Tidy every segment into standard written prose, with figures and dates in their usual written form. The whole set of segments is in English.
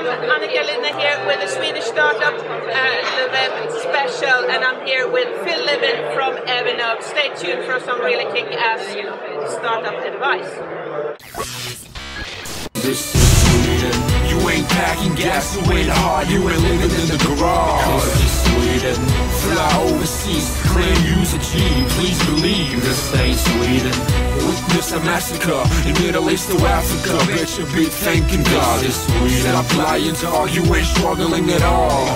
Here with the Swedish Startup LeWeb Special, and I'm here with Phil Libin from Evernote. Stay tuned for some really kick-ass startup advice. This is Sweden. You ain't packing gas, you ain't hard, you ain't living in the garage. This is Sweden. Fly overseas, claim use a G. Please believe this ain't Sweden. Witness a massacre in Middle East to Africa. Bet you be thanking God. This is Sweden. Stop lying, dog, you ain't struggling at all.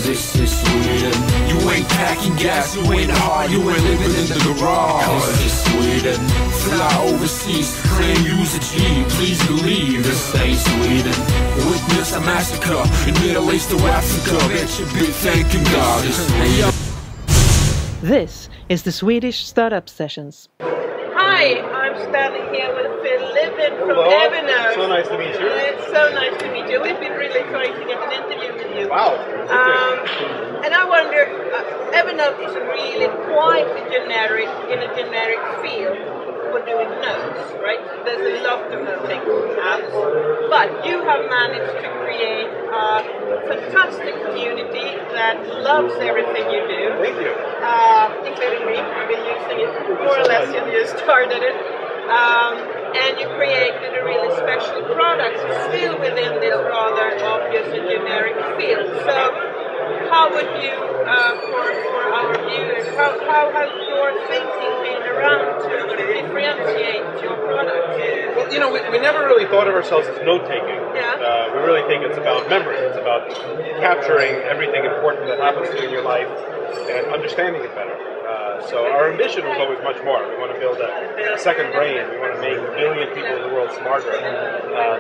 This is Sweden. You ain't packing gas, you ain't hard, you ain't living in the garage. This is Sweden. Fly overseas, claim use a G. Please believe this ain't Sweden. Witness a massacre in Middle East to Africa. Bet you be thanking God. This is the Swedish Startup Sessions. Hi, I'm standing here with Phil Libin from Evernote. So nice to meet you. It's so nice to meet you. We've been really trying to get an interview with you. Wow. And I wonder, Evernote is really quite generic, in a generic field for doing notes, right? There's a lot of note-taking apps, but you have managed to create a fantastic community that loves everything you do. Thank you. Including me. I've been using it more or less since you started it. And you created a really special product, still within this rather obvious and generic field. So, how would you, for our viewers, how has your thinking been around to differentiate your product? Well, you know, we never really thought of ourselves as note-taking. Yeah. We really think it's about memory. It's about capturing everything important that happens to you in your life and understanding it better. So our ambition was always much more. We want to build a second brain. We want to make a billion people in the world smarter.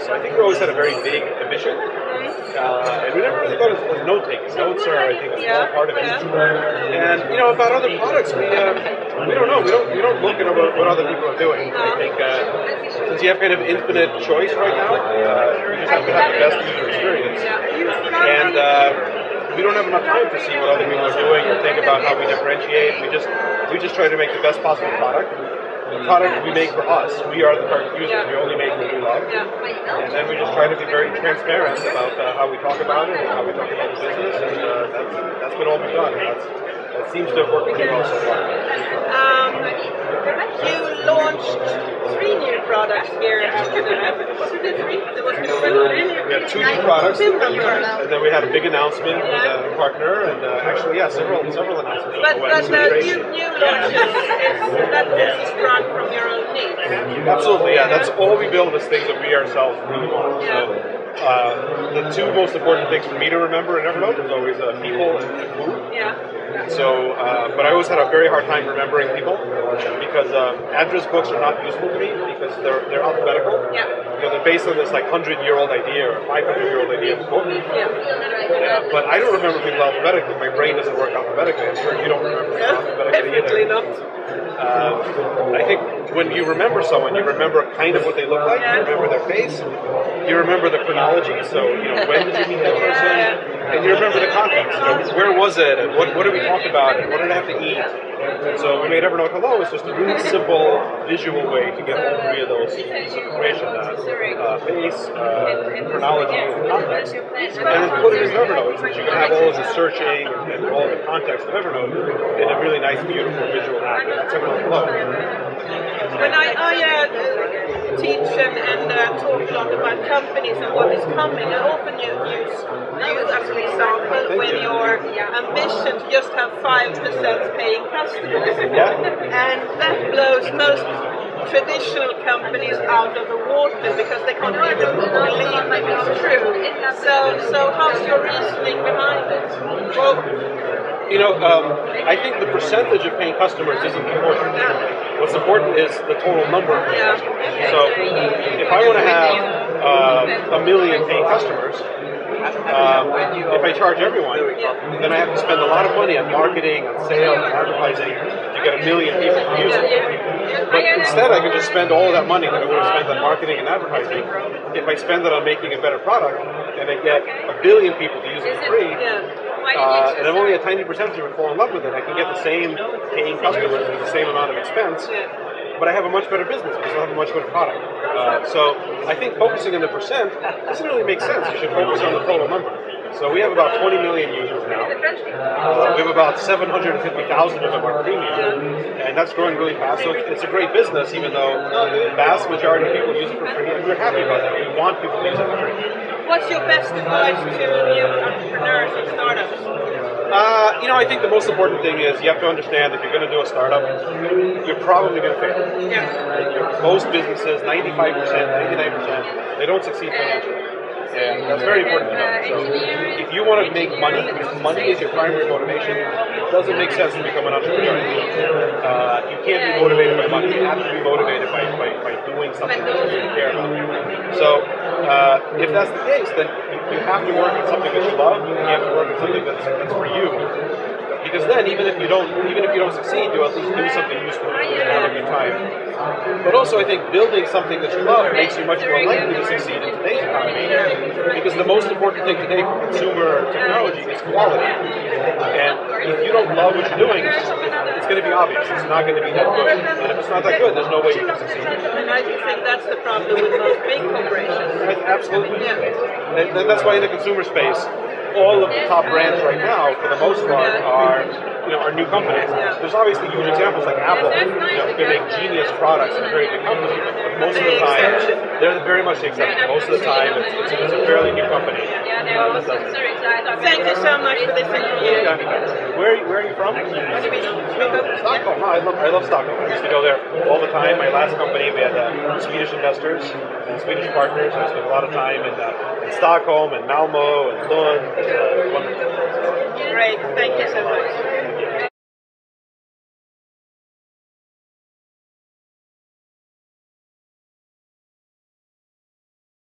So I think we always had a very big ambition. And we never really thought of it as note-taking. Notes are, I think, a small part of it. And, you know, about other products, we don't know. We don't look at what other people are doing. I think since you have kind of infinite choice right now, you just have to have the best user experience. And we don't have enough time to see what other people are doing or think about how we differentiate. We just try to make the best possible product. The product we make for us, we are the target users. We only make what we love. And then we just try to be very transparent about how we talk about it and how we talk about the business. And that's been all we've done. That seems to have worked pretty well so far. You launched 3 new products here. Was it 3? There was 3. We had 2 new products, and then we had a big announcement with a partner, and actually, several announcements. But new launches, that also sprung from your own needs. Absolutely, yeah. That's all we build is things that we ourselves really want. So, the 2 most important things for me to remember in Evernote is always people and food. Yeah. So, but I always had a very hard time remembering people because address books are not useful to me because they're alphabetical. Yeah. You know, they're based on this like 100-year-old idea or 500-year-old idea of a book. Yeah. But I don't remember people alphabetically. My brain doesn't work alphabetically. I'm sure you don't remember people alphabetically Definitely either. not. I think when you remember someone, you remember kind of what they look like. You remember their face. You remember the chronology. So, you know, when did you meet that person? And you remember the context. You know, where was it? And what did we talk about? And what did I have to eat? And so we made Evernote Hello. It's just a really simple visual way to get all 3 of those pieces of information: face, chronology, and context. And then put it in Evernote so that you can have all of the searching and all the context of Evernote in a really nice, beautiful visual app. And that's Evernote Hello. When I teach and talk a lot about companies and what is coming, I often use you as an example with your ambition to just have 5% paying customers. And that blows most traditional companies out of the water because they can't even believe that it's true. So how's your reasoning behind it? Well, you know, I think the percentage of paying customers isn't important. What's important is the total number of paying customers. So if I want to have 1 million paying customers, if I charge everyone, then I have to spend a lot of money on marketing, on sales, on advertising to get 1 million people to use it. But instead, I can just spend all of that money that I would have spent on marketing and advertising if I spend it on making a better product and I get 1 billion people to use it for free. And if only a tiny percentage would fall in love with it, I can get the same paying customers with the same amount of expense, but I have a much better business because I have a much better product. So I think focusing on the percent doesn't really make sense. You should focus on the total number. So we have about 20 million users now. We have about 750,000 of them are premium, and that's growing really fast. So it's a great business, even though the vast majority of people use it for free, and we're happy about that. We want people to use it for free. What's your best advice to new entrepreneurs and startups? I think the most important thing is you have to understand if you're going to do a startup, you're probably going to fail. Yeah. Most businesses, 95%, 99%, they don't succeed financially. And that's very important to know. So if you want to make money, if money is your primary motivation, it doesn't make sense to become an entrepreneur. You can't be motivated by money. You have to be motivated by doing something that you really care about. So if that's the case, then you have to work on something that you love, and you have to work on something that's for you. Because then, even if you don't succeed, you at least do something useful out of your time. But also, I think building something that you love makes you much more likely to succeed in today's economy. Because the most important thing today for consumer technology is quality. And if you don't love what you're doing, it's going to be obvious. It's not going to be that good. And if it's not that good, there's no way you can succeed. And I think that's the problem with most big corporations. Absolutely. Yeah. And that's why in the consumer space, all of the top brands right now, for the most part, are new companies. There's obviously huge examples like Apple, who make genius products and very big company, but most of the time, they're very much the exception. Most of the time, it's a fairly new company. Thank you so much for this interview. Where are you from? Stockholm. Oh, I love Stockholm. I used to go there all the time. My last company, we had Swedish investors and Swedish partners. I spent a lot of time in Stockholm and Malmo and Lund. Wonderful. Great. Thank you so much.